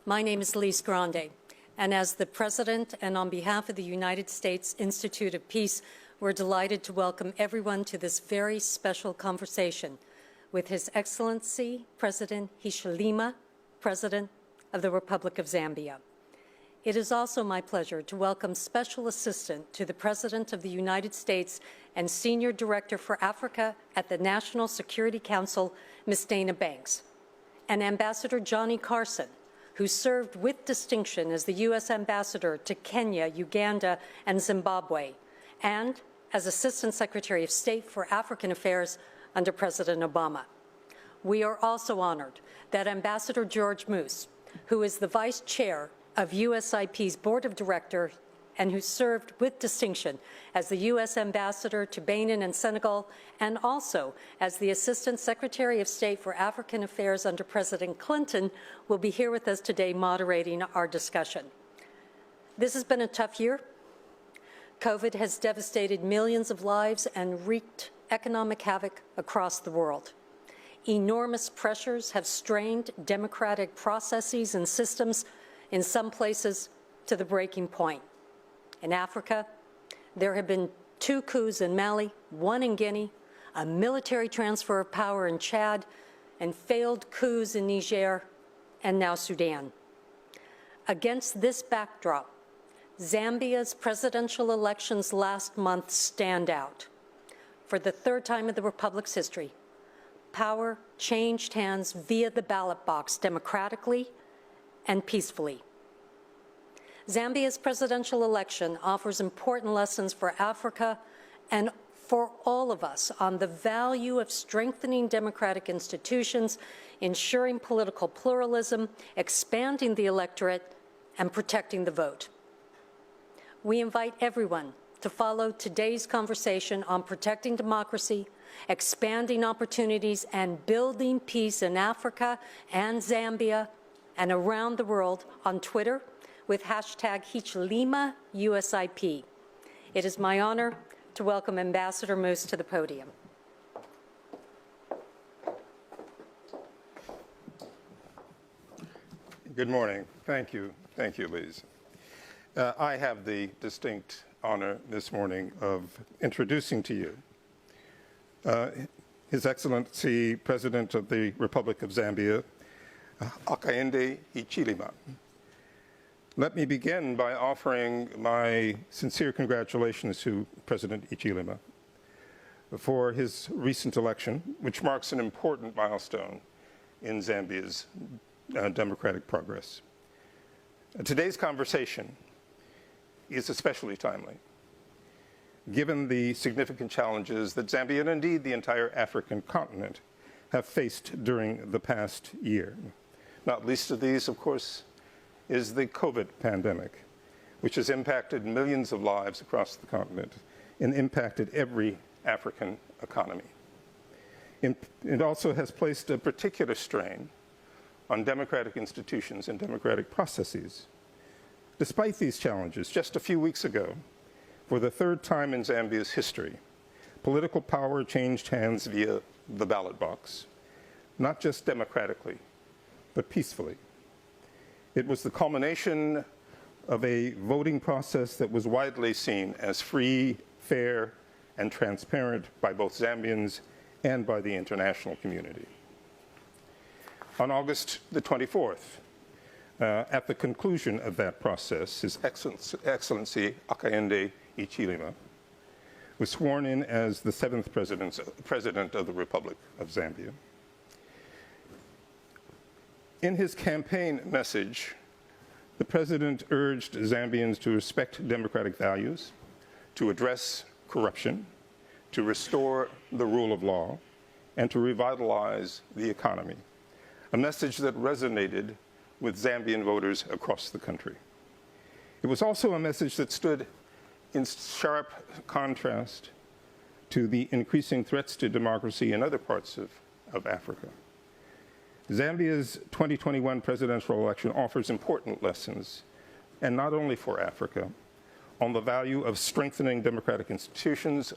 My name is Lise Grande, and as the President and on behalf of the United States Institute of Peace, we're delighted to welcome everyone to this very special conversation with His Excellency President Hichilema, President of the Republic of Zambia. It is also my pleasure to welcome Special Assistant to the President of the United States and Senior Director for Africa at the National Security Council, Ms. Dana Banks, and Ambassador Johnny Carson, who served with distinction as the U.S. Ambassador to Kenya, Uganda, and Zimbabwe, and as Assistant Secretary of State for African Affairs under President Obama. We are also honored that Ambassador George Moose, who is the Vice Chair of USIP's Board of Directors and who served with distinction as the U.S. Ambassador to Benin and Senegal, and also as the Assistant Secretary of State for African Affairs under President Clinton, will be here with us today moderating our discussion. This has been a tough year. COVID has devastated millions of lives and wreaked economic havoc across the world. Enormous pressures have strained democratic processes and systems, in some places to the breaking point. In Africa, there have been 2 coups in Mali, 1 in Guinea, a military transfer of power in Chad, and failed coups in Niger and now Sudan. Against this backdrop, Zambia's presidential elections last month stand out. For the 3rd time in the Republic's history, power changed hands via the ballot box democratically and peacefully. Zambia's presidential election offers important lessons for Africa and for all of us on the value of strengthening democratic institutions, ensuring political pluralism, expanding the electorate, and protecting the vote. We invite everyone to follow today's conversation on protecting democracy, expanding opportunities, and building peace in Africa and Zambia and around the world on Twitter with hashtag HichilemaUSIP. It is my honor to welcome Ambassador Moose to the podium. Good morning. Thank you. Thank you, Lise. I have the distinct honor this morning of introducing to you His Excellency President of the Republic of Zambia, Hakainde Hichilema. Let me begin by offering my sincere congratulations to President Hichilema for his recent election, which marks an important milestone in Zambia's democratic progress. Today's conversation is especially timely, given the significant challenges that Zambia and indeed the entire African continent have faced during the past year. Not least of these, of course, is the COVID pandemic, which has impacted millions of lives across the continent and impacted every African economy. It also has placed a particular strain on democratic institutions and democratic processes. Despite these challenges, just a few weeks ago, for the 3rd time in Zambia's history, political power changed hands via the ballot box, not just democratically, but peacefully. It was the culmination of a voting process that was widely seen as free, fair, and transparent by both Zambians and by the international community. On August the 24th, at the conclusion of that process, His Excellency Hakainde Hichilema was sworn in as the 7th President of the Republic of Zambia. In his campaign message, the President urged Zambians to respect democratic values, to address corruption, to restore the rule of law, and to revitalize the economy, a message that resonated with Zambian voters across the country. It was also a message that stood in sharp contrast to the increasing threats to democracy in other parts of Africa. Zambia's 2021 presidential election offers important lessons, and not only for Africa, on the value of strengthening democratic institutions,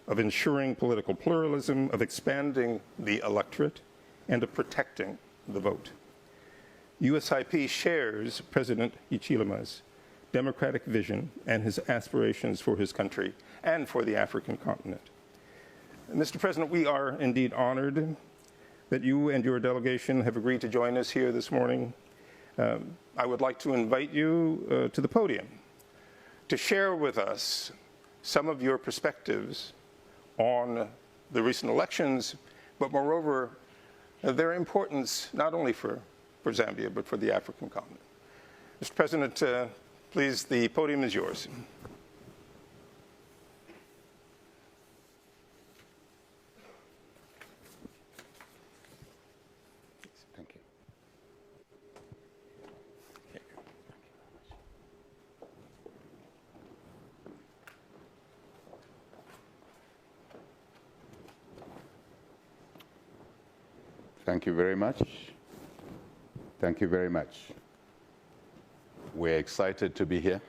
of ensuring political pluralism, of expanding the electorate, and of protecting the vote. USIP shares President Hichilema's democratic vision and his aspirations for his country and for the African continent. Mr. President, we are indeed honored that you and your delegation have agreed to join us here this morning. I would like to invite you to the podium to share with us some of your perspectives on the recent elections, but moreover, their importance not only for Zambia, but for the African continent. Mr. President, please, the podium is yours. Thank you. Thank you very much. Thank you very much. We're excited to be here.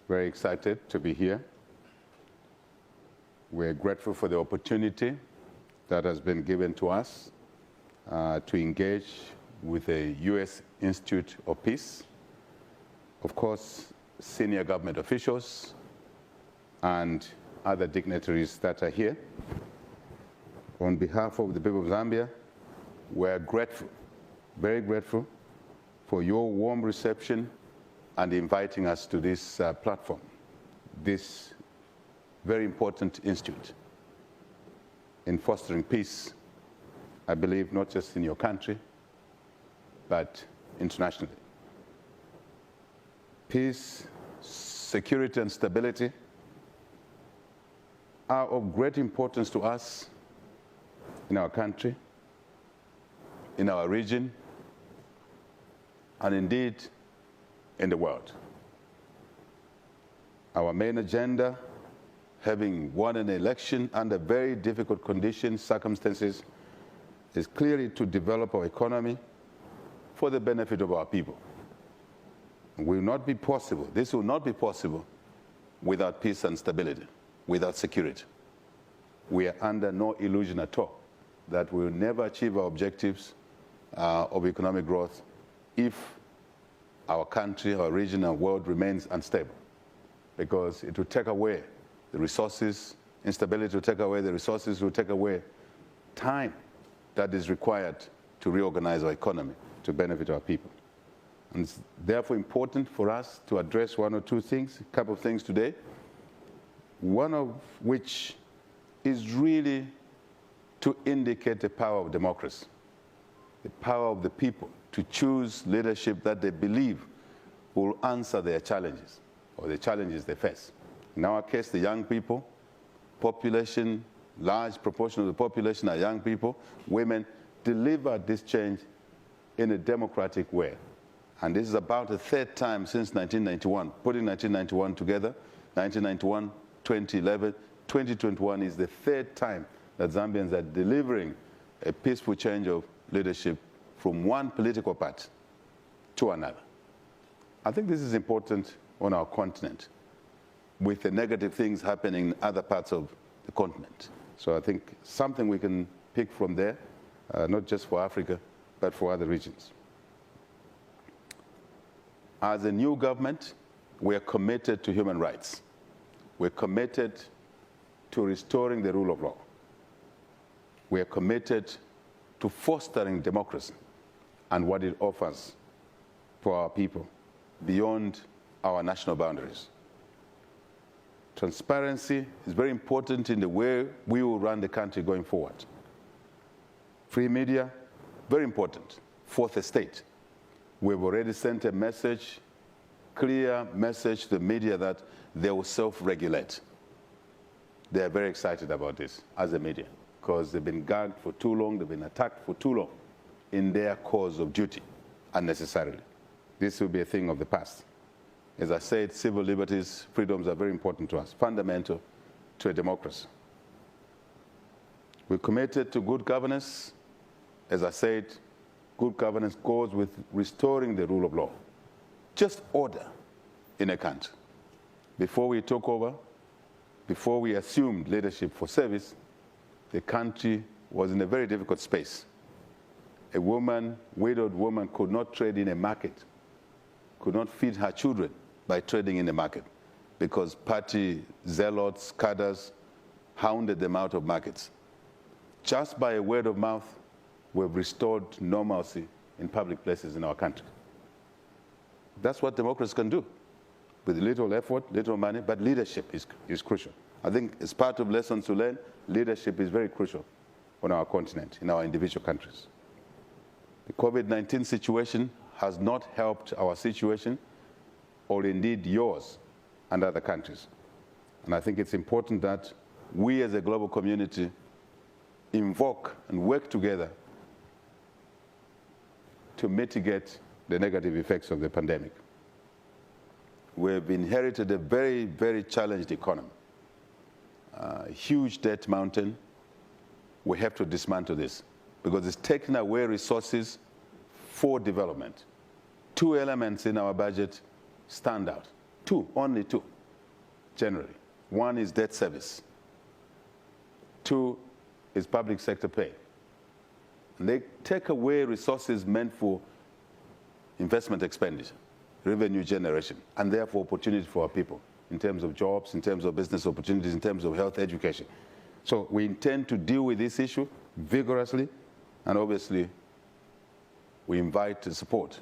Very excited to be here. We're grateful for the opportunity that has been given to us to engage with the U.S. Institute of Peace, of course, senior government officials and other dignitaries that are here. On behalf of the people of Zambia, we're grateful, very grateful, for your warm reception and inviting us to this platform, this very important institute in fostering peace, I believe, not just in your country, but internationally. Peace, security, and stability are of great importance to us in our country, in our region, and indeed in the world. Our main agenda, having won an election under very difficult conditions, circumstances, is clearly to develop our economy for the benefit of our people. It will not be possible, this will not be possible without peace and stability, without security. We are under no illusion at all that we will never achieve our objectives of economic growth if our country, our region, our world remains unstable, because it will take away the resources, instability will take away the resources, will take away time that is required to reorganize our economy to benefit our people. And it's therefore important for us to address one or two things, a couple of things today, one of which is really to indicate the power of democracy, the power of the people to choose leadership that they believe will answer their challenges or the challenges they face. In our case, the young people, population, large proportion of the population are young people, women, deliver this change in a democratic way. And this is about the third time since 1991, putting 1991 together, 1991, 2011, 2021 is the third time that Zambians are delivering a peaceful change of leadership from one political party to another. I think this is important on our continent, with the negative things happening in other parts of the continent. So I think something we can pick from there, not just for Africa, but for other regions. As a new government, we are committed to human rights. We're committed to restoring the rule of law. We are committed to fostering democracy and what it offers for our people beyond our national boundaries. Transparency is very important in the way we will run the country going forward. Free media, very important. Fourth estate. We've already sent a message, clear message to the media that they will self-regulate. They are very excited about this as a media, because they've been gagged for too long, they've been attacked for too long in their cause of duty, unnecessarily. This will be a thing of the past. As I said, civil liberties, freedoms are very important to us, fundamental to a democracy. We're committed to good governance. As I said, good governance goes with restoring the rule of law. Just order in a country. Before we took over, before we assumed leadership for service, the country was in a very difficult space. a woman, widowed woman, could not trade in a market, could not feed her children by trading in the market because party zealots, cadres, hounded them out of markets. Just by a word of mouth, we've restored normalcy in public places in our country. That's what democracy can do, with little effort, little money, but leadership is crucial. I think as part of lessons to learn, leadership is very crucial on our continent, in our individual countries. The COVID-19 situation has not helped our situation, or indeed yours and other countries. And I think it's important that we as a global community invoke and work together to mitigate the negative effects of the pandemic. We've inherited a very, very challenged economy, a huge debt mountain. We have to dismantle this because it's taking away resources for development. Two elements in our budget stand out. Two, only two, generally. One is debt service. Two is public sector pay. And they take away resources meant for investment expenditure, revenue generation, and therefore opportunities for our people in terms of jobs, in terms of business opportunities, in terms of health education. So we intend to deal with this issue vigorously, and obviously we invite the support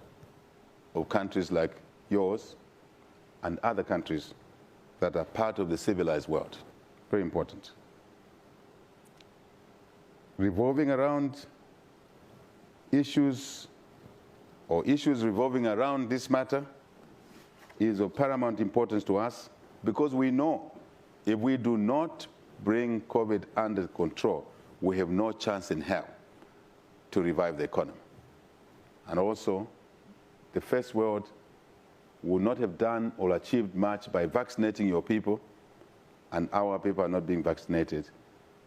of countries like yours and other countries that are part of the civilized world. Very important. Revolving around issues revolving around this matter is of paramount importance to us because we know if we do not bring COVID under control, we have no chance in hell to revive the economy. And also, the first world would not have done or achieved much by vaccinating your people, and our people are not being vaccinated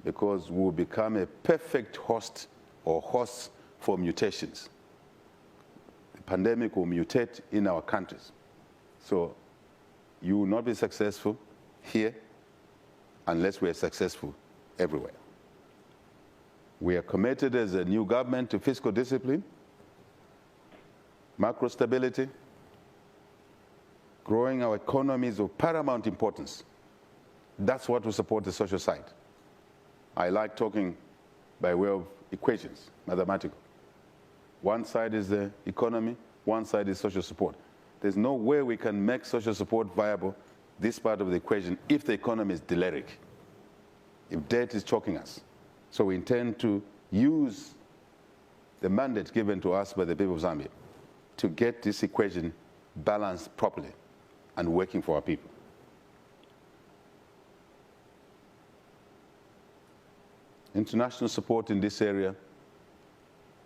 because we will become a perfect host or hosts for mutations. The pandemic will mutate in our countries. So you will not be successful here unless we are successful everywhere. We are committed as a new government to fiscal discipline, macro stability, growing our economies of paramount importance. That's what will support the social side. I like talking by way of equations, mathematical. One side is the economy, one side is social support. There's no way we can make social support viable, this part of the equation, if the economy is deliric, if debt is choking us. So we intend to use the mandate given to us by the people of Zambia to get this equation balanced properly and working for our people. International support in this area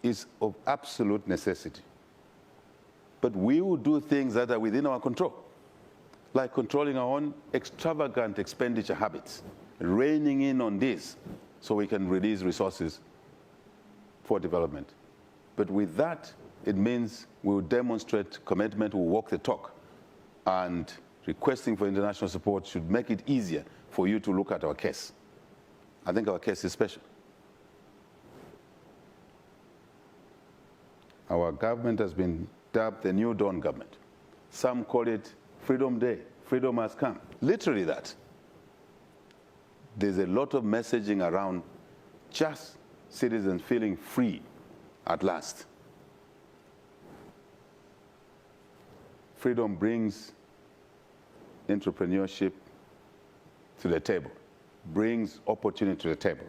is of absolute necessity. But we will do things that are within our control, like controlling our own extravagant expenditure habits, reining in on this so we can release resources for development. But with that, it means we will demonstrate commitment, we'll walk the talk, and requesting for international support should make it easier for you to look at our case. I think our case is special. Our government has been dubbed the New Dawn government. Some call it Freedom Day. Freedom has come. Literally that. There's a lot of messaging around just citizens feeling free at last. Freedom brings entrepreneurship to the table, brings opportunity to the table.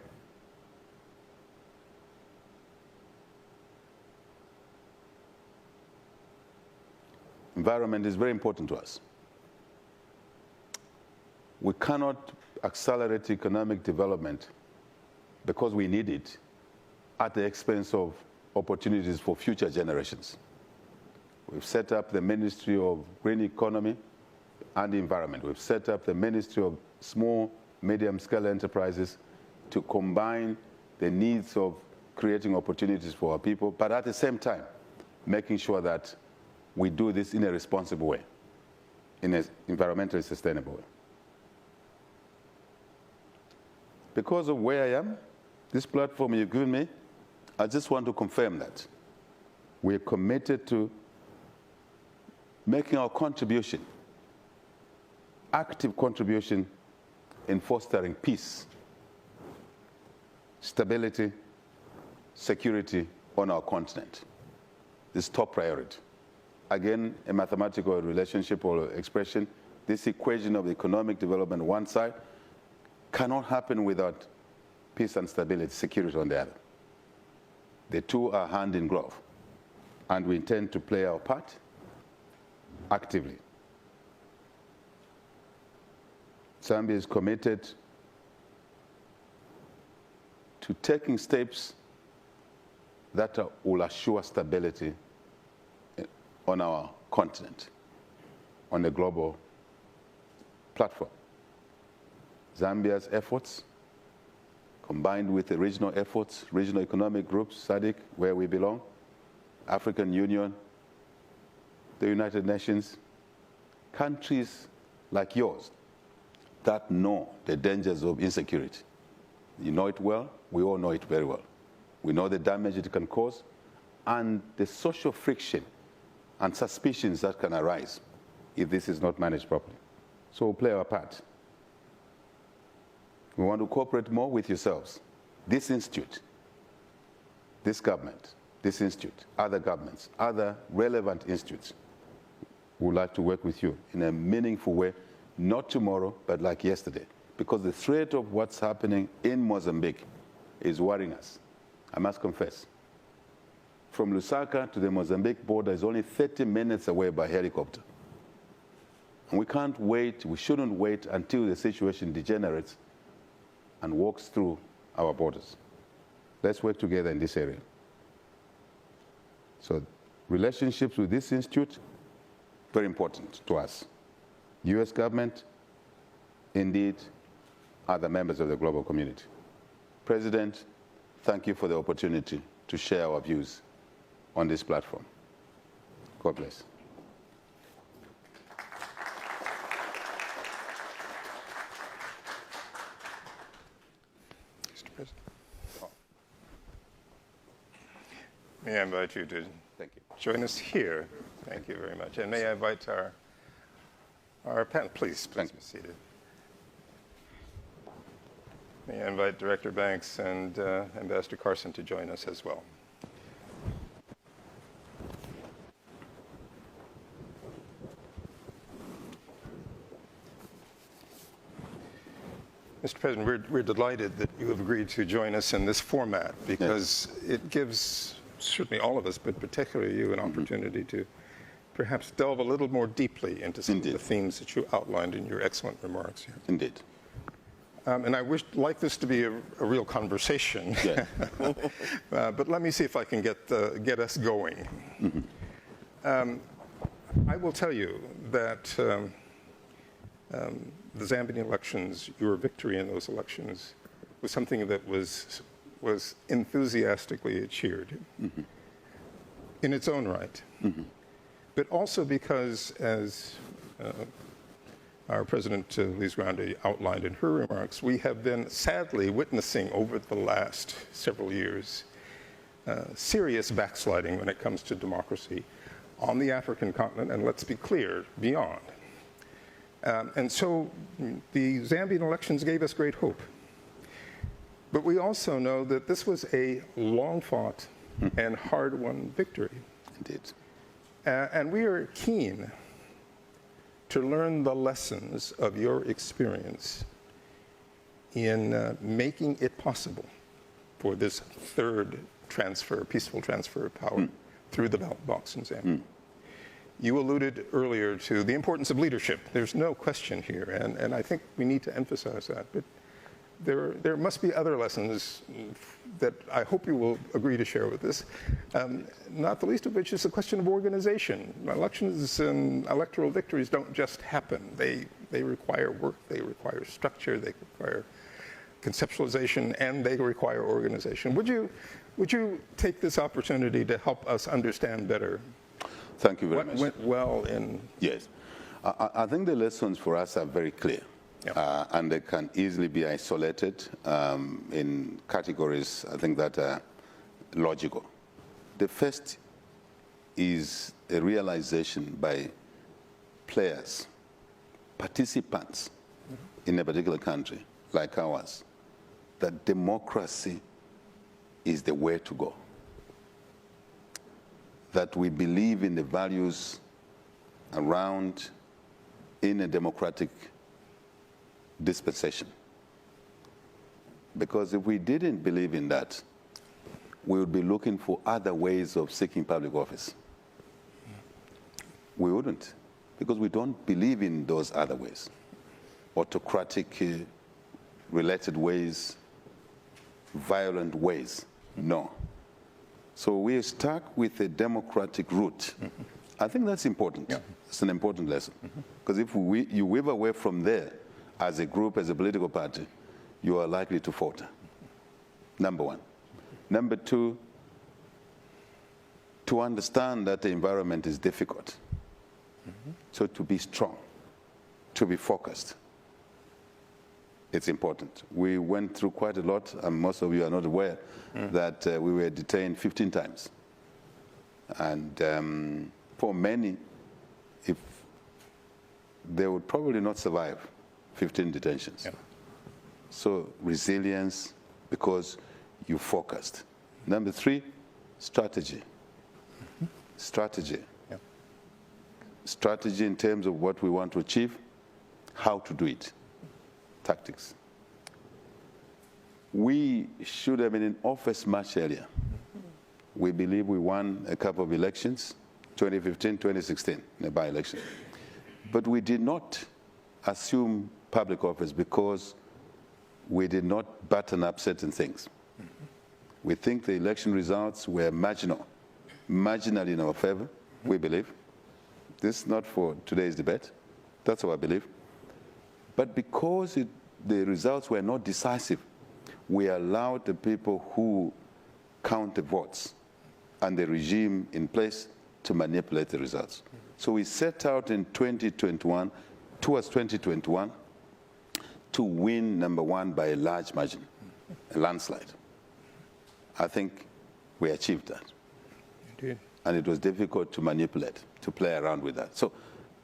Environment is very important to us. We cannot accelerate economic development because we need it at the expense of opportunities for future generations. We've set up the Ministry of Green Economy and Environment. We've set up the Ministry of Small, Medium-Scale Enterprises to combine the needs of creating opportunities for our people, but at the same time, making sure that we do this in a responsible way, in an environmentally sustainable way. Because of where I am, this platform you've given me, I just want to confirm that we're committed to making our contribution, active contribution in fostering peace, stability, security on our continent. This is top priority. Again, a mathematical relationship or expression, this equation of economic development on one side cannot happen without peace and stability, security on the other. The two are hand in glove, and we intend to play our part actively. Zambia is committed to taking steps that will assure stability on our continent, on the global platform. Zambia's efforts, combined with the regional efforts, regional economic groups, SADC, where we belong, African Union, the United Nations, countries like yours that know the dangers of insecurity. You know it well, we all know it very well. We know the damage it can cause and the social friction and suspicions that can arise if this is not managed properly. So we'll play our part. We want to cooperate more with yourselves. This institute, this government, this institute, other governments, other relevant institutes would like to work with you in a meaningful way, not tomorrow, but like yesterday. Because the threat of what's happening in Mozambique is worrying us, I must confess. From Lusaka to the Mozambique border is only 30 minutes away by helicopter. And we can't wait, we shouldn't wait until the situation degenerates and walks through our borders. Let's work together in this area. So relationships with this institute, very important to us. US government, indeed, other members of the global community. President, thank you for the opportunity to share our views on this platform. God bless. Mr. President. May I invite you to Thank you. join us here? Thank you very much. And may I invite our panel, please be seated. May I invite Director Banks and Ambassador Carson to join us as well. Mr. President, we're delighted that you have agreed to join us in this format because it gives certainly all of us, but particularly you, an opportunity to perhaps delve a little more deeply into some of the themes that you outlined in your excellent remarks here. Indeed. And I would like this to be a real conversation, but let me see if I can get us going. I will tell you that the Zambian elections, your victory in those elections, was something that was enthusiastically cheered in its own right, but also because, as our President Lise Grande outlined in her remarks, we have been sadly witnessing over the last several years serious backsliding when it comes to democracy on the African continent, and let's be clear, beyond. And so the Zambian elections gave us great hope. But we also know that this was a long-fought and hard-won victory. Indeed. And we are keen to learn the lessons of your experience in making it possible for this third transfer, peaceful transfer of power through the ballot box in Zambia. You alluded earlier to the importance of leadership. There's no question here, and I think we need to emphasize that. But there must be other lessons that I hope you will agree to share with us, not the least of which is the question of organization. Elections and electoral victories don't just happen. They require work, they require structure, they require conceptualization, and they require organization. Would you take this opportunity to help us understand better Thank you very what much. went well in... Yes. I think the lessons for us are very clear. And they can easily be isolated in categories, I think, that are logical. The first is a realization by players, participants in a particular country like ours, that democracy is the way to go. That we believe in the values around in a democratic dispensation. Because if we didn't believe in that, we would be looking for other ways of seeking public office. We wouldn't, because we don't believe in those other ways. Autocratic related ways, violent ways, no. So we are stuck with a democratic route. I think that's important. Yeah. It's an important lesson. Because if you weave away from there, as a group, as a political party, you are likely to falter. Number one. Number two, to understand that the environment is difficult. So to be strong, to be focused, it's important. We went through quite a lot, and most of you are not aware that we were detained 15 times. And for many, if they would probably not survive 15 detentions. Yeah. So resilience, because you focused. Number three, strategy. Strategy. Yeah. Strategy in terms of what we want to achieve, how to do it. Tactics. We should have been in office much earlier. We believe we won a couple of elections, 2015, 2016, in a by-election. But we did not assume public office because we did not button up certain things. We think the election results were marginal, marginally in our favor, we believe. This is not for today's debate. That's our belief. But because the results were not decisive, we allowed the people who count the votes and the regime in place to manipulate the results. So we set out in 2021, towards 2021, to win number one by a large margin, a landslide. I think we achieved that. Indeed. And it was difficult to manipulate, to play around with that. So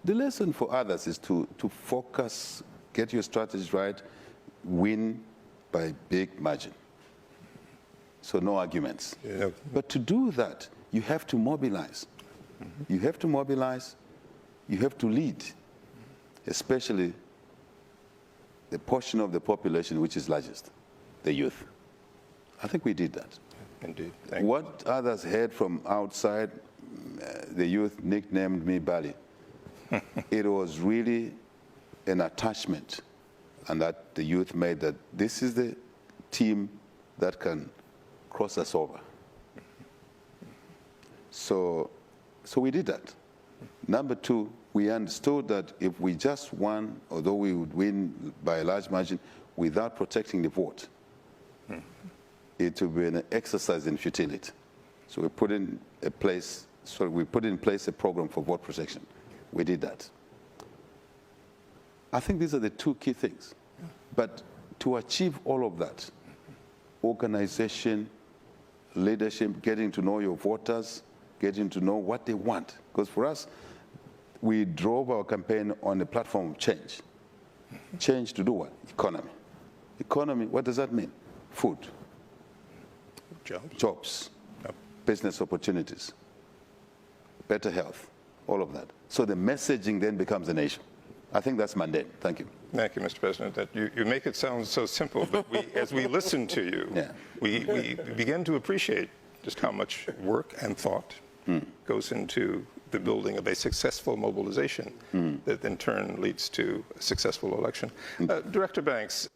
the lesson for others is to focus, get your strategies right, win by big margin. So no arguments. Yeah. But to do that, you have to mobilize. You have to mobilize, you have to lead, especially the portion of the population which is largest, the youth. I think we did that. Indeed. What others heard from outside, the youth nicknamed me Bali. It was really an attachment, and that the youth made that this is the team that can cross us over. So we did that. Number two, we understood that if we just won, although we would win by a large margin, without protecting the vote, it would be an exercise in futility. So we put in place a program for vote protection. We did that. I think these are the two key things. But to achieve all of that, organization, leadership, getting to know your voters, getting to know what they want. Because for us, we drove our campaign on a platform of change. Change to do what? Economy. Economy, what does that mean? Food. Jobs. Yep. Business opportunities. Better health. All of that. So the messaging then becomes a nation. I think that's mundane. Thank you. Thank you, Mr. President. That you make it sound so simple, but as we listen to you, yeah, we begin to appreciate just how much work and thought goes into the building of a successful mobilization that in turn leads to a successful election. Director Banks,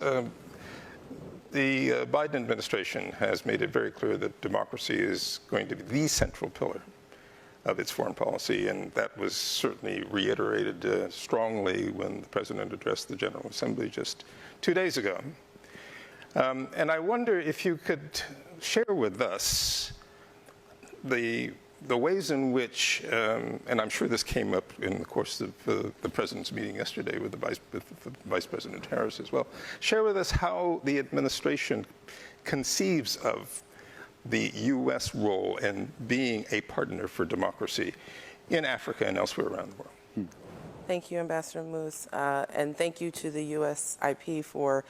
the Biden administration has made it very clear that democracy is going to be the central pillar of its foreign policy, and that was certainly reiterated strongly when the President addressed the General Assembly just 2 days ago. And I wonder if you could share with us the ways in which, and I'm sure this came up in the course of the President's meeting yesterday with Vice President Harris as well, share with us how the administration conceives of the U.S. role in being a partner for democracy in Africa and elsewhere around the world. Thank you, Ambassador Moose, and thank you to the USIP for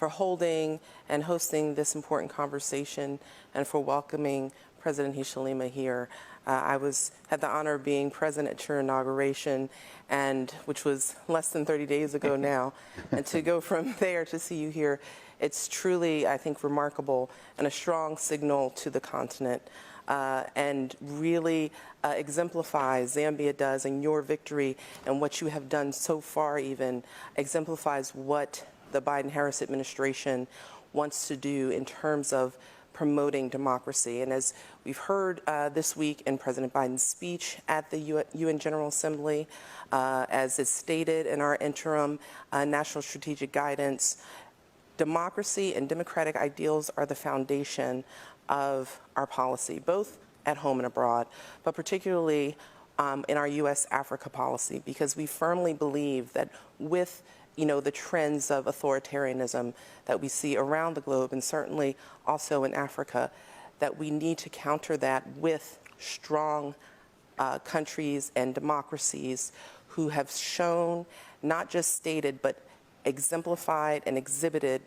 holding and hosting this important conversation and for welcoming President Hichilema here. I had the honor of being present at your inauguration, and which was less than 30 days ago now, and to go from there to see you here, it's truly, I think, remarkable and a strong signal to the continent. And really exemplifies, Zambia does, and your victory and what you have done so far even exemplifies what the Biden-Harris administration wants to do in terms of promoting democracy. And as we've heard this week in President Biden's speech at the UN General Assembly, as is stated in our interim national strategic guidance, democracy and democratic ideals are the foundation of our policy, both at home and abroad, but particularly in our U.S.-Africa policy, because we firmly believe that with the trends of authoritarianism that we see around the globe, and certainly also in Africa, that we need to counter that with strong countries and democracies who have shown, not just stated, but exemplified and exhibited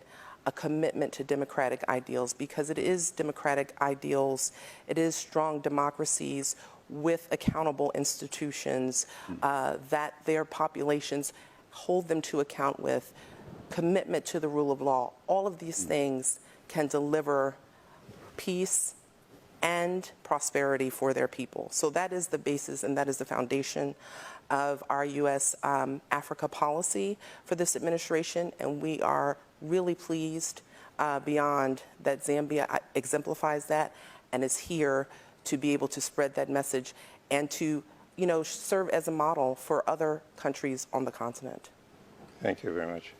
a commitment to democratic ideals, because it is democratic ideals, it is strong democracies with accountable institutions that their populations hold them to account with, commitment to the rule of law. All of these things can deliver peace and prosperity for their people. So that is the basis and that is the foundation of our U.S. Africa policy for this administration, and we are really pleased beyond that Zambia exemplifies that and is here to be able to spread that message and to serve as a model for other countries on the continent. Thank you very much.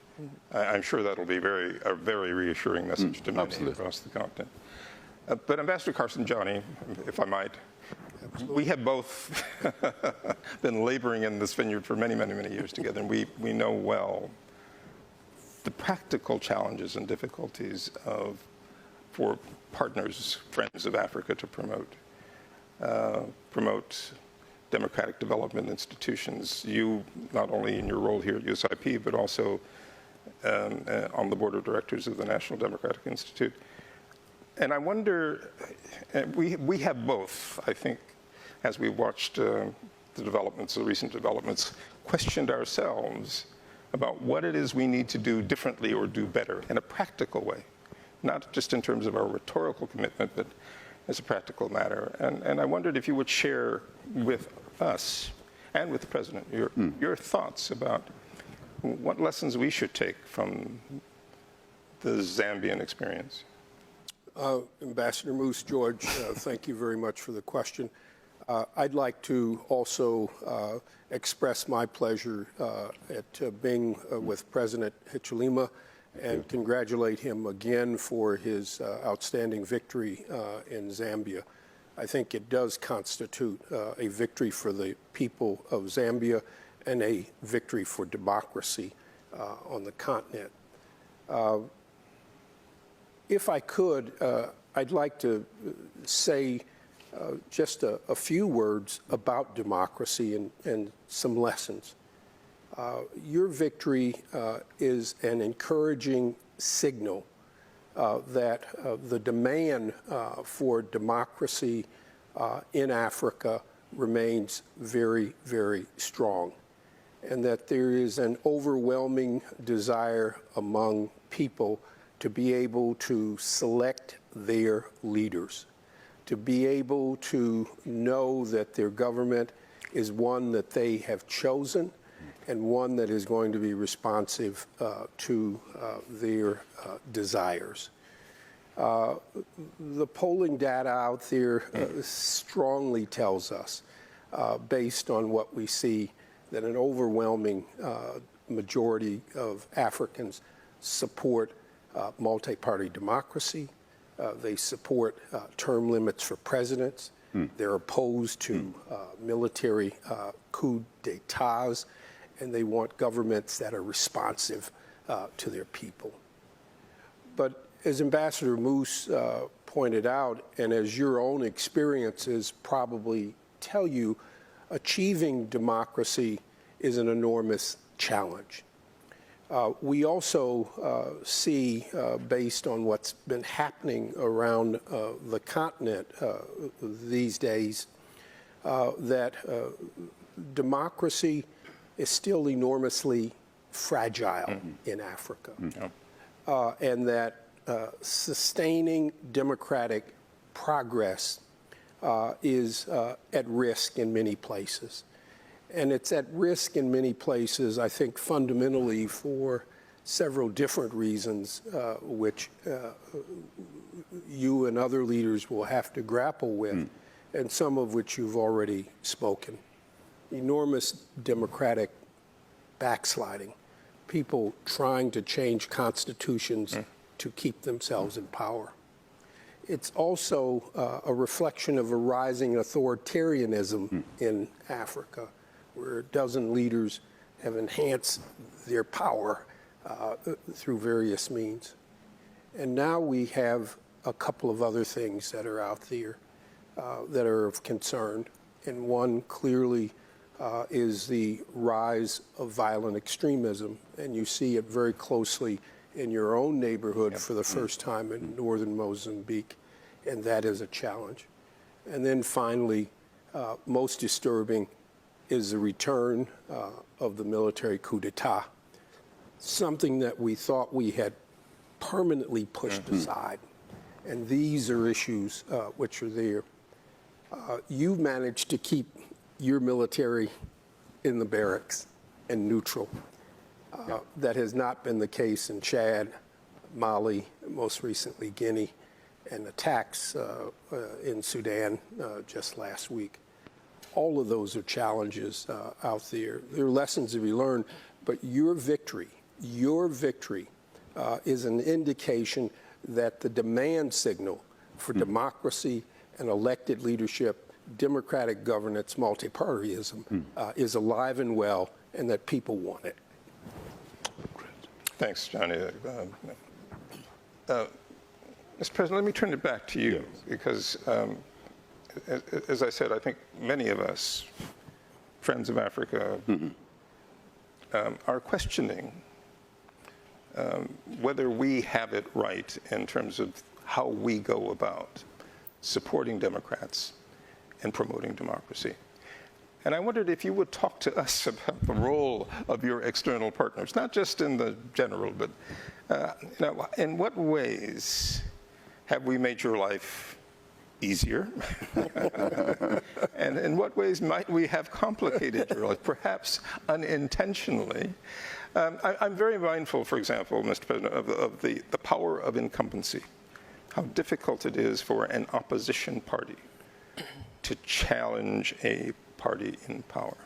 I'm sure that'll be a very reassuring message to many across the continent. But Ambassador Carson-Janney, if I might, we have both been laboring in this vineyard for many, many, many years together, and we know well the practical challenges and difficulties for partners, friends of Africa to promote democratic development institutions. You, not only in your role here at USIP, but also on the board of directors of the National Democratic Institute. And I wonder, we have both, I think, as we watched the recent developments, questioned ourselves about what it is we need to do differently or do better in a practical way, not just in terms of our rhetorical commitment, but as a practical matter. And I wondered if you would share with us and with the President your thoughts about what lessons we should take from the Zambian experience. Ambassador Moose, George, thank you very much for the question. I'd like to also express my pleasure at being with President Hichilema and congratulate him again for his outstanding victory in Zambia. I think it does constitute a victory for the people of Zambia and a victory for democracy on the continent. If I could, I'd like to say just a few words about democracy and some lessons. Your victory is an encouraging signal that the demand for democracy in Africa remains very, very strong, and that there is an overwhelming desire among people to be able to select their leaders, to be able to know that their government is one that they have chosen and one that is going to be responsive to their desires. The polling data out there strongly tells us, based on what we see, that an overwhelming majority of Africans support multi-party democracy. They support term limits for presidents. They're opposed to military coups d'etats, and they want governments that are responsive to their people. But as Ambassador Moose pointed out, and as your own experiences probably tell you, achieving democracy is an enormous challenge. We also see, based on what's been happening around the continent these days, that democracy is still enormously fragile in Africa, and that sustaining democratic progress is at risk in many places. And it's at risk in many places, I think, fundamentally for several different reasons, which you and other leaders will have to grapple with, and some of which you've already spoken. Enormous democratic backsliding, people trying to change constitutions to keep themselves in power. It's also a reflection of a rising authoritarianism in Africa, where a dozen leaders have enhanced their power through various means. And now we have a couple of other things that are out there that are of concern. And one clearly is the rise of violent extremism. And you see it very closely in your own neighborhood for the first time in northern Mozambique. And that is a challenge. And then finally, most disturbing is the return of the military coup d'etat, something that we thought we had permanently pushed aside. And these are issues which are there. You've managed to keep your military in the barracks and neutral. That has not been the case in Chad, Mali, most recently Guinea, and attacks in Sudan just last week. All of those are challenges out there. There are lessons to be learned, but your victory is an indication that the demand signal for democracy and elected leadership, democratic governance, multipartyism is alive and well, and that people want it. Thanks, Johnny. Mr. President, let me turn it back to you, because as I said, I think many of us, Friends of Africa, are questioning whether we have it right in terms of how we go about supporting Democrats and promoting democracy. And I wondered if you would talk to us about the role of your external partners, not just in the general, but in what ways have we made your life easier? And in what ways might we have complicated your life, perhaps unintentionally? I'm very mindful, for example, Mr. President, of the power of incumbency, how difficult it is for an opposition party to challenge a party in power.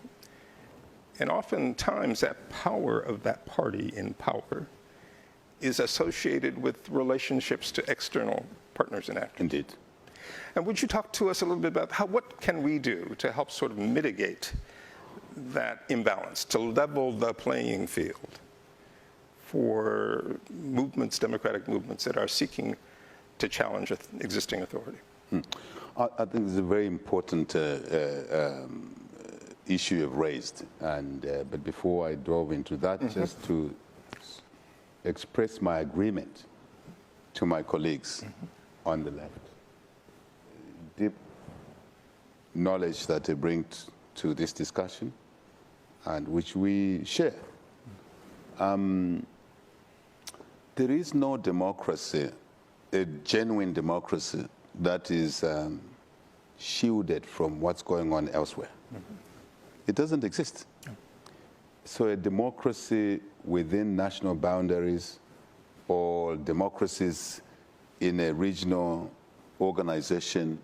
And oftentimes that power of that party in power is associated with relationships to external partners in Africa. Indeed. And would you talk to us a little bit about what can we do to help sort of mitigate that imbalance, to level the playing field for movements, democratic movements that are seeking to challenge existing authority? I think it's a very important issue you've raised. But before I delve into that, just to express my agreement to my colleagues on the left. Deep knowledge that they bring to this discussion and which we share. There is no democracy, a genuine democracy, that is shielded from what's going on elsewhere. It doesn't exist. So a democracy within national boundaries or democracies in a regional organization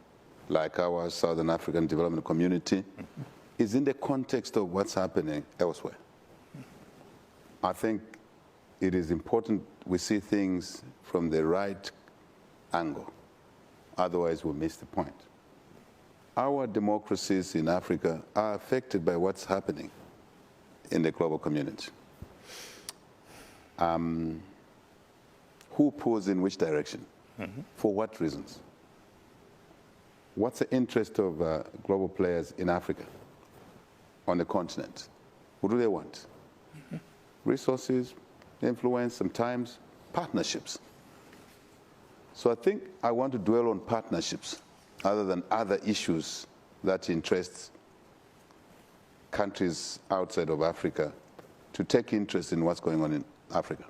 like our Southern African Development Community is in the context of what's happening elsewhere. I think it is important we see things from the right angle. Otherwise, we'll miss the point. Our democracies in Africa are affected by what's happening in the global community. Who pulls in which direction? For what reasons? what's the interest of global players in Africa, on the continent? What do they want? Resources, influence, sometimes partnerships. So I think I want to dwell on partnerships other than other issues that interest countries outside of Africa to take interest in what's going on in Africa.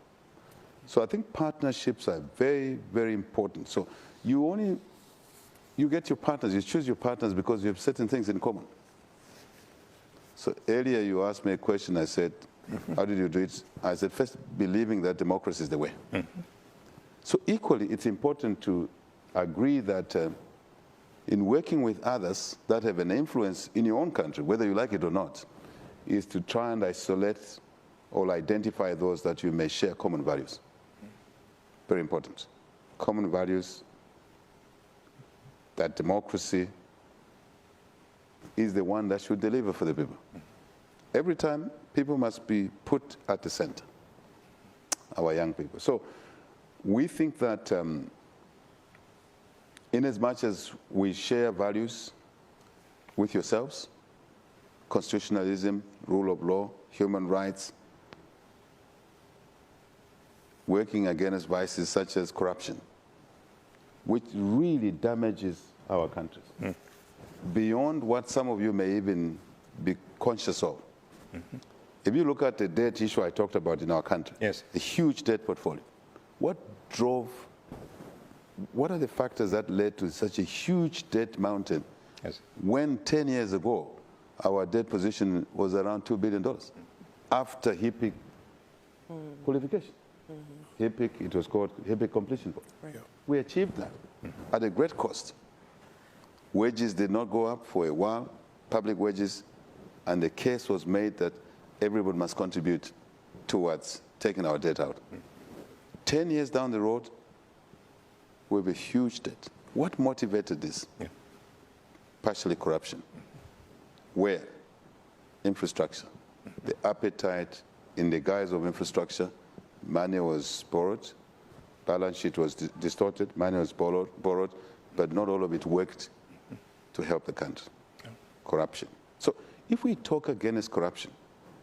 So I think partnerships are very, very important. So you get your partners, you choose your partners because you have certain things in common. So earlier you asked me a question, I said, how did you do it? I said, first, believing that democracy is the way. So equally, it's important to agree that in working with others that have an influence in your own country, whether you like it or not, is to try and isolate or identify those that you may share common values. Very important. Common values, that democracy is the one that should deliver for the people. Every time, people must be put at the center, our young people. So we think that in as much as we share values with yourselves, constitutionalism, rule of law, human rights, working against vices such as corruption, which really damages our countries, beyond what some of you may even be conscious of. If you look at the debt issue I talked about in our country, Yes. a huge debt portfolio, what are the factors that led to such a huge debt mountain Yes. when 10 years ago our debt position was around $2 billion after HIPIC qualification? HIPIC, it was called HIPIC completion. Yeah. We achieved that at a great cost. Wages did not go up for a while, public wages, and the case was made that everyone must contribute towards taking our debt out. 10 years down the road, we have a huge debt. What motivated this? Yeah. Partially corruption. Where? Infrastructure. The appetite in the guise of infrastructure, money was borrowed, balance sheet was distorted, money was borrowed, but not all of it worked to help the country. Corruption. So if we talk against corruption,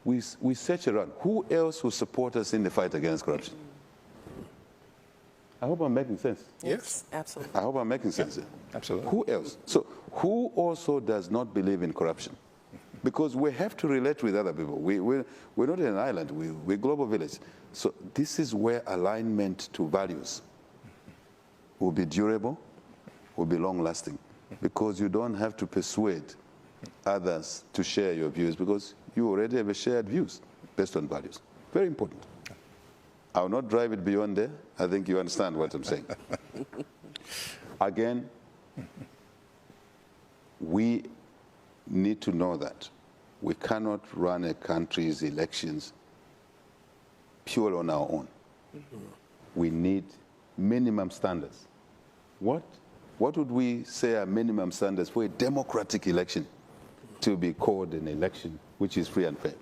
we search around. Who else will support us in the fight against corruption? I hope I'm making sense. Yes. Absolutely. I hope I'm making sense here. Absolutely. Who else? So who also does not believe in corruption? Because we have to relate with other people. We're not an island. We're a global village. So this is where alignment to values will be durable, will be long-lasting. Because you don't have to persuade others to share your views because you already have a shared views based on values. Very important. I will not drive it beyond there. I think you understand what I'm saying. Again, we need to know that we cannot run a country's elections purely on our own. We need minimum standards. What would we say are minimum standards for a democratic election to be called an election which is free and fair?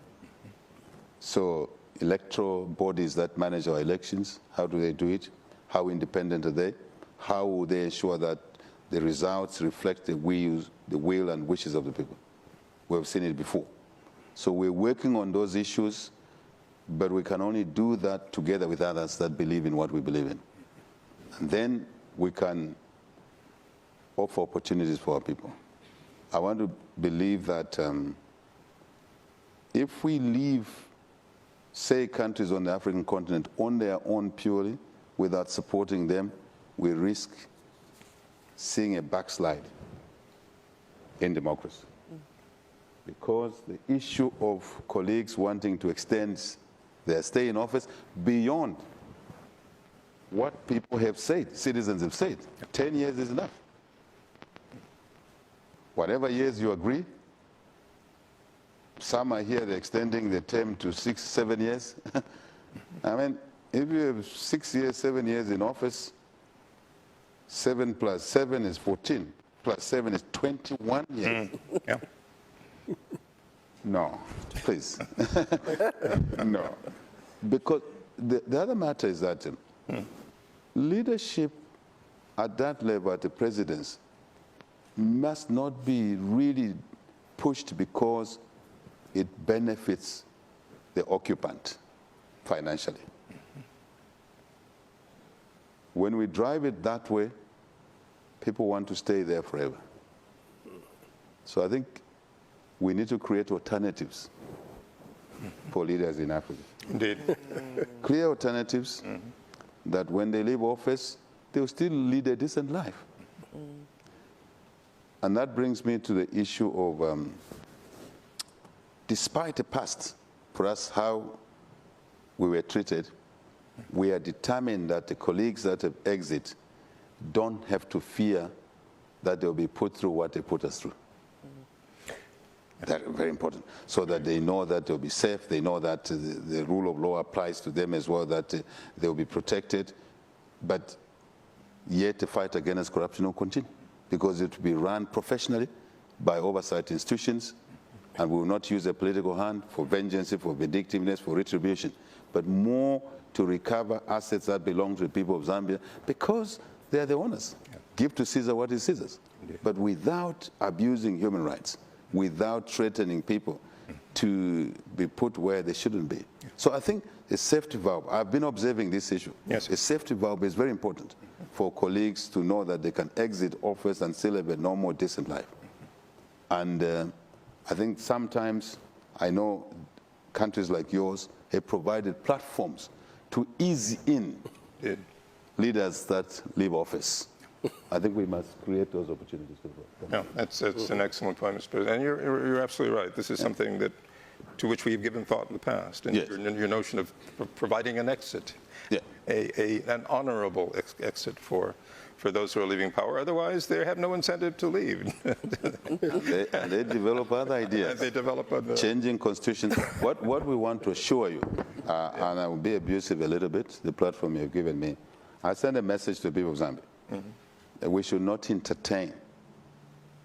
So electoral bodies that manage our elections, how do they do it? How independent are they? How will they ensure that the results reflect the will and wishes of the people? We've seen it before. So we're working on those issues, but we can only do that together with others that believe in what we believe in. And then we can offer opportunities for our people. I want to believe that if we leave, say, countries on the African continent on their own purely, without supporting them, we risk seeing a backslide in democracy. Because the issue of colleagues wanting to extend their stay in office beyond what people have said, citizens have said, 10 years is enough. Whatever years you agree, some are here extending the term to 6, 7 years. I mean, if you have 6 years, 7 years in office, 7 plus 7 is 14, plus 7 is 21 years. Yeah. No, please. No. Because the other matter is that leadership at that level, at the presidency, must not be really pushed because it benefits the occupant financially. When we drive it that way, people want to stay there forever. So I think we need to create alternatives for leaders in Africa. Indeed. Clear alternatives that when they leave office, they'll still lead a decent life. And that brings me to the issue of, despite the past, for us, how we were treated, we are determined that the colleagues that have exit don't have to fear that they'll be put through what they put us through. That's very important, so that they know that they'll be safe, they know that the rule of law applies to them as well, that they'll be protected, but yet the fight against corruption will continue, because it will be run professionally by oversight institutions, and we will not use a political hand for vengeance, for vindictiveness, for retribution, but more to recover assets that belong to the people of Zambia, because they are the owners. Yeah. Give to Caesar what is Caesar's. Indeed. But without abusing human rights, without threatening people to be put where they shouldn't be. Yeah. So I think a safety valve, I've been observing this issue. Yes. A safety valve is very important for colleagues to know that they can exit office and still have a normal, decent life. And I think sometimes, I know countries like yours have provided platforms to ease in leaders that leave office. I think we must create those opportunities as well. No, that's an excellent point, Mr. President. And you're absolutely right. This is something that, to which we've given thought in the past. And yes. your notion of providing an exit, an honorable exit for those who are leaving power. Otherwise, they have no incentive to leave. they develop other ideas. They develop other... Changing constitutions. What we want to assure you, and I will be abusive a little bit, the platform you've given me, I send a message to the people of Zambia. That we should not entertain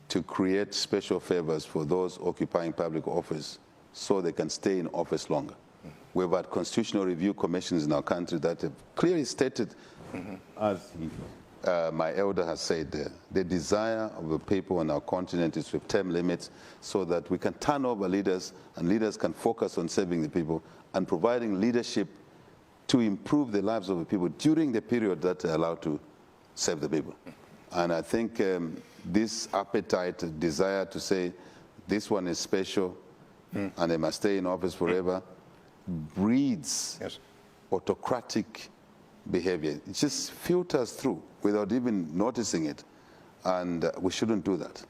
to create special favors for those occupying public office so they can stay in office longer. We've had constitutional review commissions in our country that have clearly stated, as my elder has said, the desire of the people on our continent is with term limits so that we can turn over leaders and leaders can focus on serving the people and providing leadership to improve the lives of the people during the period that they're allowed to serve the people. And I think this appetite, desire to say this one is special and they must stay in office forever, breeds autocratic behavior. It just filters through without even noticing it. And we shouldn't do that.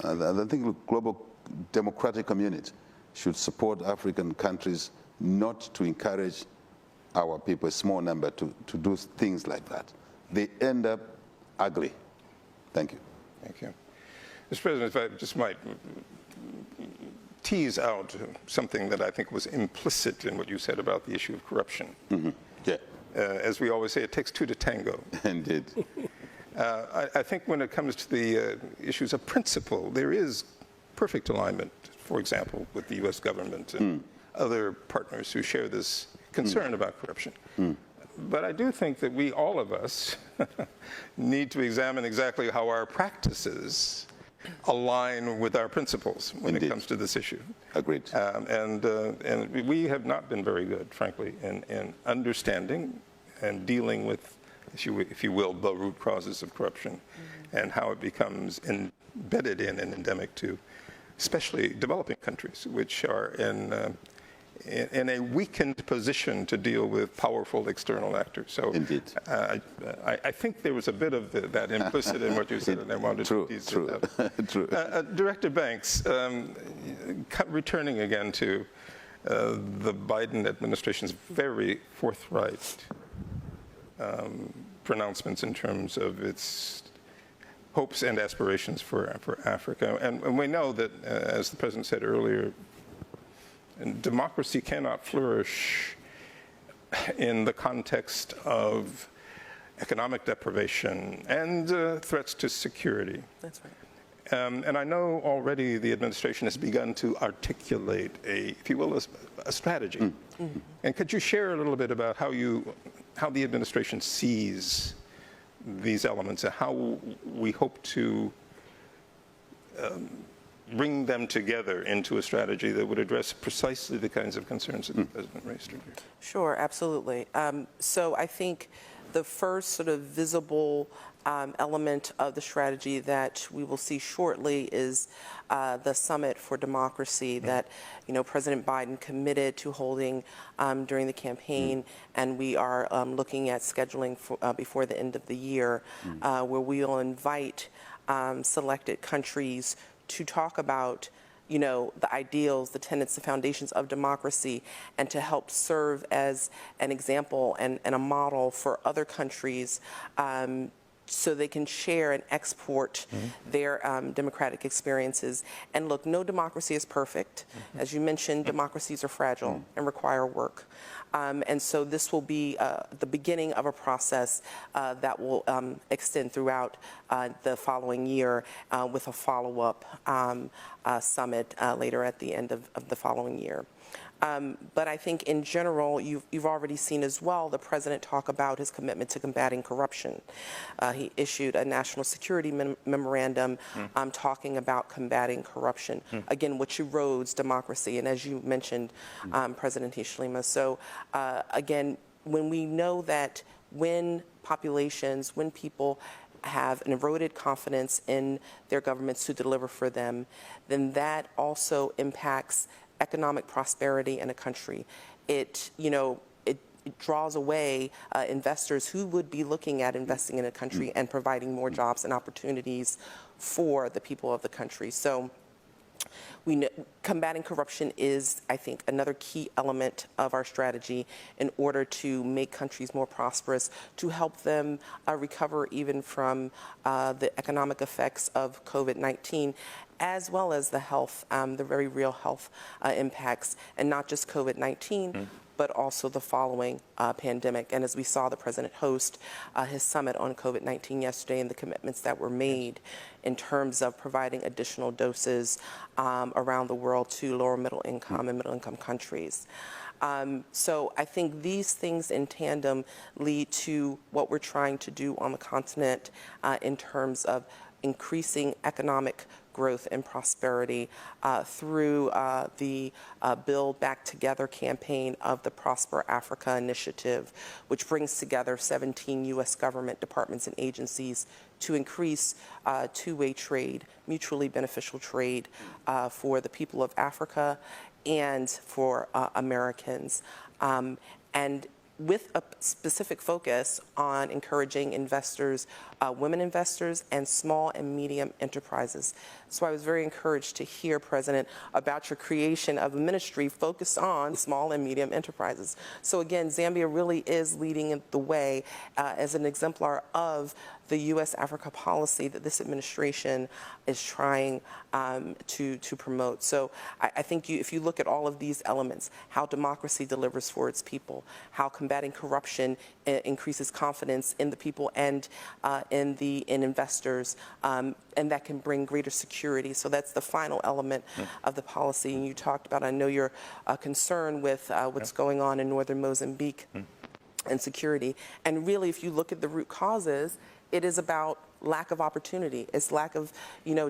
And I think the global democratic community should support African countries not to encourage our people, a small number, to do things like that. They end up ugly. Thank you. Thank you. Mr. President, if I just might tease out something that I think was implicit in what you said about the issue of corruption. As we always say, it takes two to tango. Indeed. I think when it comes to the issues of principle, there is perfect alignment, for example, with the U.S. government and other partners who share this concern about corruption. But I do think that we, all of us, need to examine exactly how our practices align with our principles when it comes to this issue. Agreed. And we have not been very good, frankly, in understanding and dealing with, if you will, the root causes of corruption and how it becomes embedded in and endemic to especially developing countries, which are in a weakened position to deal with powerful external actors. So indeed. I think there was a bit of that implicit in what you said, and I wanted to tease it out. True. Director Banks, returning again to the Biden administration's very forthright pronouncements in terms of its hopes and aspirations for Africa. And we know that, as the President said earlier, democracy cannot flourish in the context of economic deprivation and threats to security. That's right. And I know already the administration has begun to articulate if you will, a strategy. And could you share a little bit about how the administration sees these elements and how we hope to bring them together into a strategy that would address precisely the kinds of concerns that the President raised earlier? Sure, absolutely. So I think the first sort of visible element of the strategy that we will see shortly is the Summit for Democracy that, President Biden committed to holding during the campaign, and we are looking at scheduling for, before the end of the year, where we will invite selected countries to talk about the ideals, the tenets, the foundations of democracy, and to help serve as an example and a model for other countries so they can share and export their democratic experiences. And look, no democracy is perfect. As you mentioned, democracies are fragile and require work. And so this will be the beginning of a process that will extend throughout the following year with a follow-up summit later at the end of the following year. But I think in general, you've already seen as well the president talk about his commitment to combating corruption. He issued a national security memorandum talking about combating corruption, again, which erodes democracy. And as you mentioned, President Hichilema. So again, when we know that when populations, when people have an eroded confidence in their governments to deliver for them, then that also impacts economic prosperity in a country. It draws away investors who would be looking at investing in a country and providing more jobs and opportunities for the people of the country. So we know combating corruption is, I think, another key element of our strategy in order to make countries more prosperous, to help them recover even from the economic effects of COVID-19, as well as the health, the very real health impacts, and not just COVID-19, but also the following pandemic. And as we saw the president host his summit on COVID-19 yesterday and the commitments that were made in terms of providing additional doses around the world to lower middle income and middle income countries. So I think these things in tandem lead to what we're trying to do on the continent in terms of increasing economic growth and prosperity through the Build Back Together campaign of the Prosper Africa Initiative, which brings together 17 U.S. government departments and agencies to increase two-way trade, mutually beneficial trade for the people of Africa and for Americans. And with a specific focus on encouraging investors, women investors, and small and medium enterprises. So I was very encouraged to hear, President, about your creation of a ministry focused on small and medium enterprises. So again, Zambia really is leading the way as an exemplar of the U.S.-Africa policy that this administration is trying to promote. So I think if you look at all of these elements, how democracy delivers for its people, how combating corruption increases confidence in the people and in investors, and that can bring greater security. So that's the final element of the policy. And you talked about, I know you're concerned with what's going on in northern Mozambique and security. And really, if you look at the root causes, it is about lack of opportunity. It's lack of,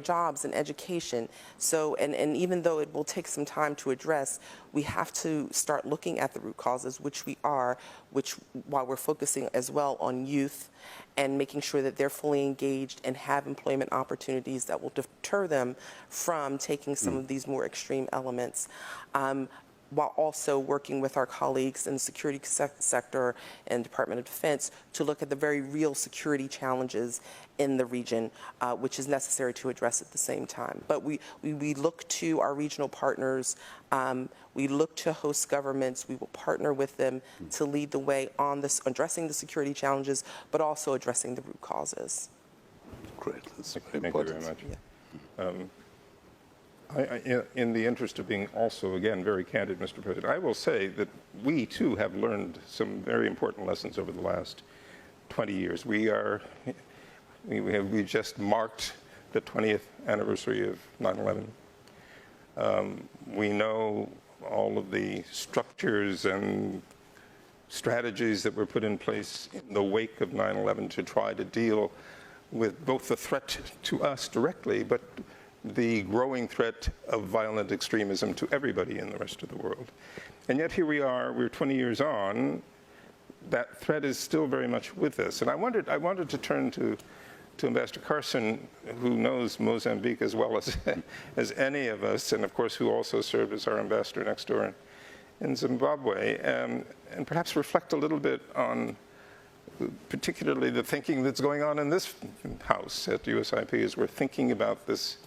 jobs and education. So, and even though it will take some time to address, we have to start looking at the root causes, which we are, while we're focusing as well on youth and making sure that they're fully engaged and have employment opportunities that will deter them from taking some of these more extreme elements. While also working with our colleagues in the security sector and Department of Defense to look at the very real security challenges in the region, which is necessary to address at the same time. But we look to our regional partners, we look to host governments, we will partner with them to lead the way on this, addressing the security challenges, but also addressing the root causes. Great. That's very Thank important. you very much. In the interest of being also, again, very candid, Mr. President, I will say that we, too, have learned some very important lessons over the last 20 years. We just marked the 20th anniversary of 9/11. We know all of the structures and strategies that were put in place in the wake of 9/11 to try to deal with both the threat to us directly, but the growing threat of violent extremism to everybody in the rest of the world. And yet here we are, we're 20 years on, that threat is still very much with us. And I wanted to turn to Ambassador Carson, who knows Mozambique as well as any of us, and of course who also served as our ambassador next door in Zimbabwe, and perhaps reflect a little bit on particularly the thinking that's going on in this house at USIP as we're thinking about this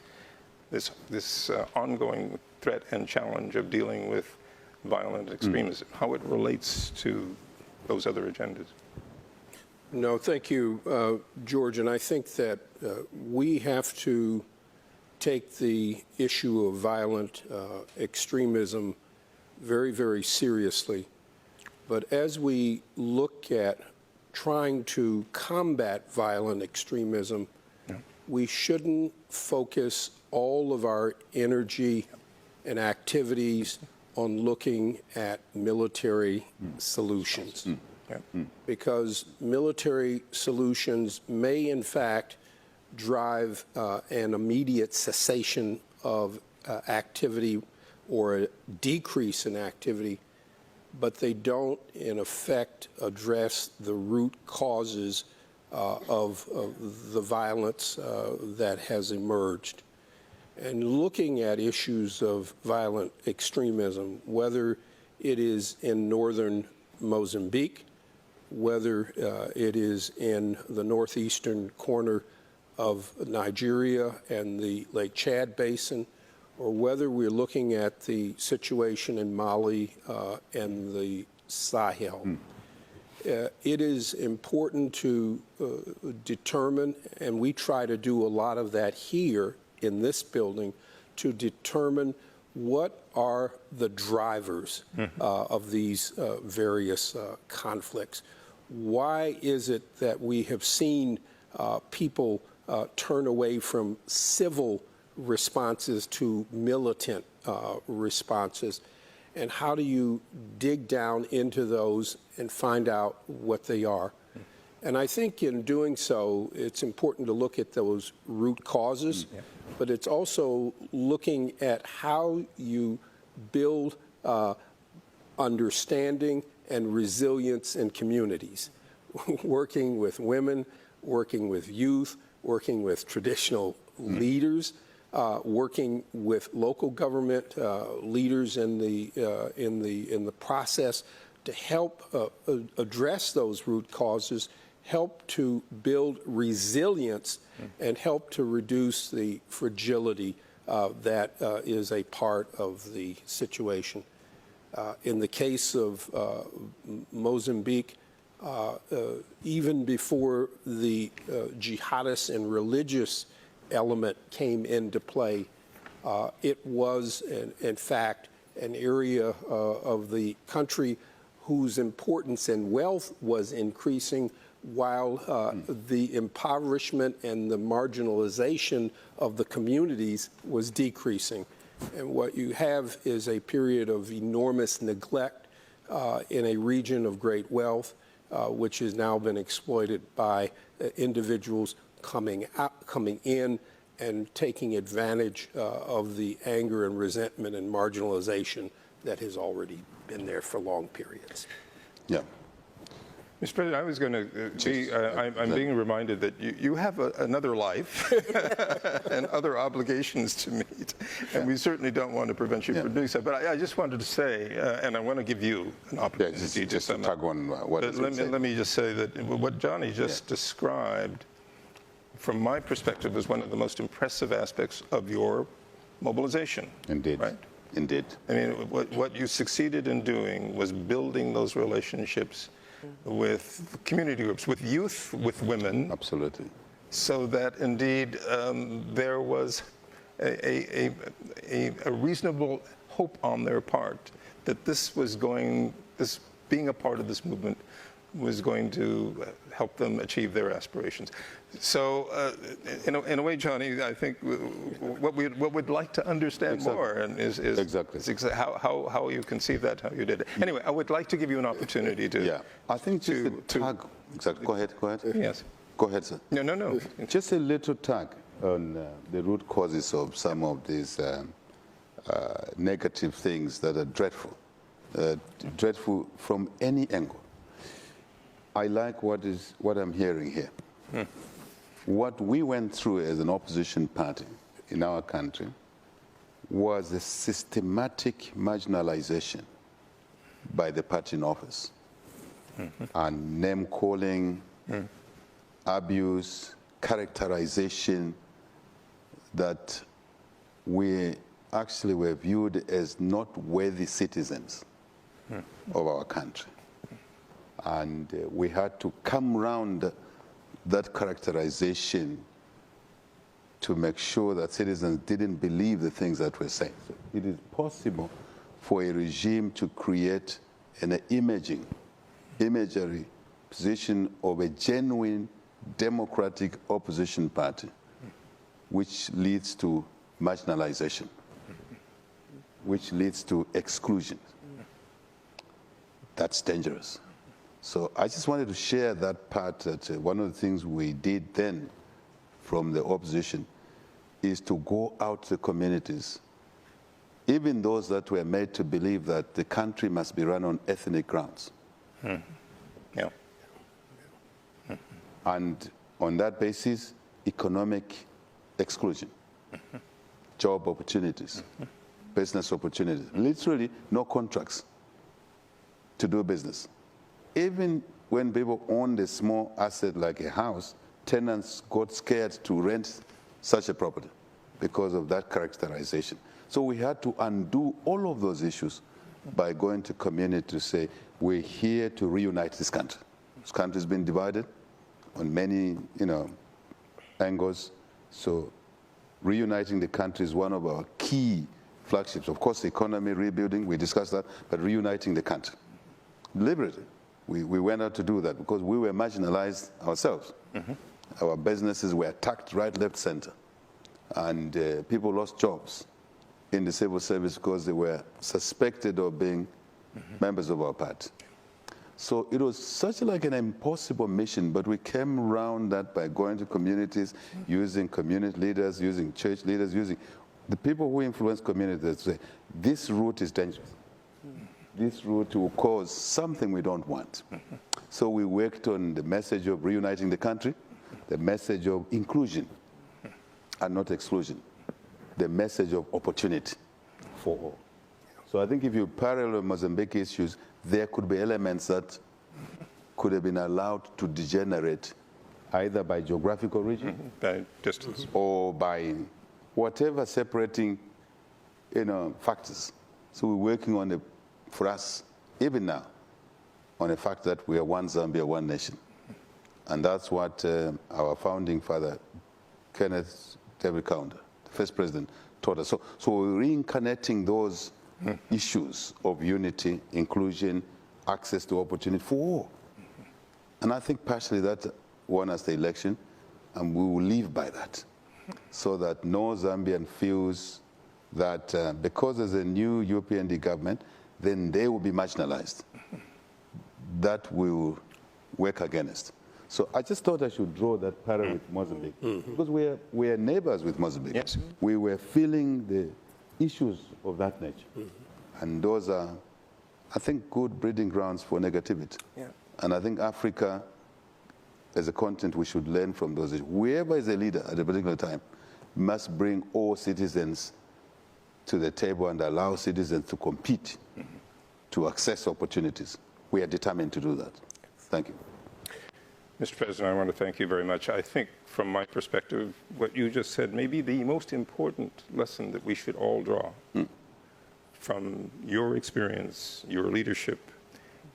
ongoing threat and challenge of dealing with violent extremism, how it relates to those other agendas. No, thank you, George. And I think that we have to take the issue of violent extremism very, very seriously. But as we look at trying to combat violent extremism, we shouldn't focus all of our energy and activities on looking at military solutions. Because military solutions may, in fact, drive an immediate cessation of activity or a decrease in activity, but they don't, in effect, address the root causes of the violence that has emerged. And looking at issues of violent extremism, whether it is in northern Mozambique, whether it is in the northeastern corner of Nigeria and the Lake Chad Basin, or whether we're looking at the situation in Mali and the Sahel. It is important to determine, and we try to do a lot of that here in this building, to determine what are the drivers of these various conflicts. Why is it that we have seen people turn away from civil responses to militant responses? And how do you dig down into those and find out what they are? And I think in doing so, it's important to look at those root causes, but it's also looking at how you build understanding and resilience in communities, working with women, working with youth, working with traditional leaders, working with local government leaders in the process to help address those root causes, help to build resilience, and help to reduce the fragility that is a part of the situation. In the case of Mozambique, even before the jihadist and religious element came into play, it was, in fact, an area of the country whose importance and wealth was increasing while the impoverishment and the marginalization of the communities was decreasing. And what you have is a period of enormous neglect in a region of great wealth, which has now been exploited by individuals coming in and taking advantage of the anger and resentment and marginalization that has already been there for long periods. Yeah. Mr. President, I was going to I'm being reminded that you have another life and other obligations to meet, and we certainly don't want to prevent you from doing so. But I just wanted to say, and I want to give you an opportunity just to tag on what let me just say that what Johnny just described, from my perspective, is one of the most impressive aspects of your mobilization. Indeed. Right? Indeed. I mean, what you succeeded in doing was building those relationships with community groups, with youth, with women. Absolutely. So that indeed there was a reasonable hope on their part that this being a part of this movement was going to help them achieve their aspirations. So in a way, Johnny, I think what we'd like to understand more and is how you conceived that, how you did it. Anyway, I would like to give you an opportunity to. Yeah, I think just a tag. Exactly. Go ahead. Yes. Go ahead, sir. No. Just a little tag. on the root causes of some of these negative things that are dreadful from any angle. I like what I'm hearing here. What we went through as an opposition party in our country was a systematic marginalization by the party in office, and name-calling, abuse, characterization that we actually were viewed as not worthy citizens of our country. And we had to come around that characterization to make sure that citizens didn't believe the things that were saying. So it is possible for a regime to create an imagery position of a genuine democratic opposition party, which leads to marginalization, which leads to exclusion. That's dangerous. So I just wanted to share that part, that one of the things we did then from the opposition is to go out to the communities, even those that were made to believe that the country must be run on ethnic grounds. Yeah. And on that basis, economic exclusion, job opportunities, business opportunities, literally no contracts to do business. Even when people owned a small asset like a house, tenants got scared to rent such a property because of that characterization. So we had to undo all of those issues by going to community to say, we're here to reunite this country. This country has been divided on many, angles. So reuniting the country is one of our key flagships. Of course, the economy rebuilding, we discussed that, but reuniting the country. Deliberately, we went out to do that because we were marginalized ourselves. Our businesses were attacked right, left, center. And people lost jobs in the civil service because they were suspected of being members of our party. So it was such like an impossible mission, but we came around that by going to communities, using community leaders, using church leaders, using the people who influence communities to say, this route is dangerous. This route will cause something we don't want. So we worked on the message of reuniting the country, the message of inclusion and not exclusion, the message of opportunity for all. So I think if you parallel Mozambique issues, there could be elements that could have been allowed to degenerate either by geographical region By distance. or by whatever separating factors. So we're working on for us, even now, on the fact that we are one Zambia, one nation. And that's what our founding father, Kenneth David Kaunda, the first president, taught us. So we're reincarnating those issues of unity, inclusion, access to opportunity for all. And I think partially that won us the election, and we will live by that, so that no Zambian feels that because there's a new UPND government, then they will be marginalized. That we will work against. So I just thought I should draw that parallel with Mozambique, because we are neighbors with Mozambique. Yes. We were feeling the issues of that nature. And those are, I think, good breeding grounds for negativity. Yeah. And I think Africa, as a continent, we should learn from those issues. Whoever is a leader at a particular time must bring all citizens to the table and allow citizens to compete, to access opportunities. We are determined to do that. Thank you. Mr. President, I want to thank you very much. I think from my perspective, what you just said may be the most important lesson that we should all draw from your experience, your leadership,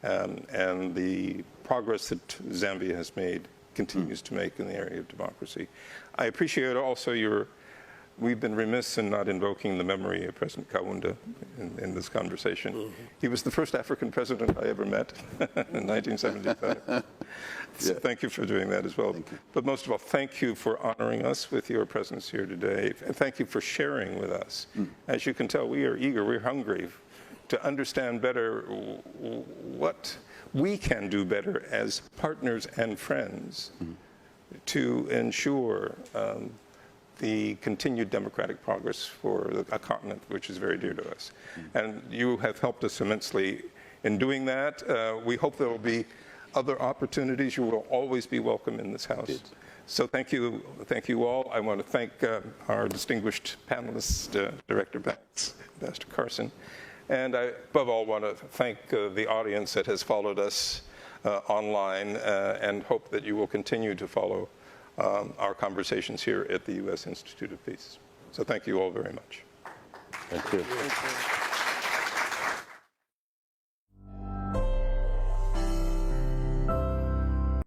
and the progress that Zambia has made, continues to make in the area of democracy. I appreciate also we've been remiss in not invoking the memory of President Kaunda in this conversation. He was the first African president I ever met in 1975. So thank you for doing that as well. But most of all, thank you for honoring us with your presence here today. And thank you for sharing with us. As you can tell, we are eager, we're hungry to understand better what we can do better as partners and friends to ensure the continued democratic progress for a continent which is very dear to us. And you have helped us immensely in doing that. We hope there will be other opportunities. You will always be welcome in this House. So thank you all. I want to thank our distinguished panelists, Director Banks, Ambassador Carson, and I, above all, want to thank the audience that has followed us online and hope that you will continue to follow our conversations here at the U.S. Institute of Peace. So thank you all very much. Thank you. Thank you.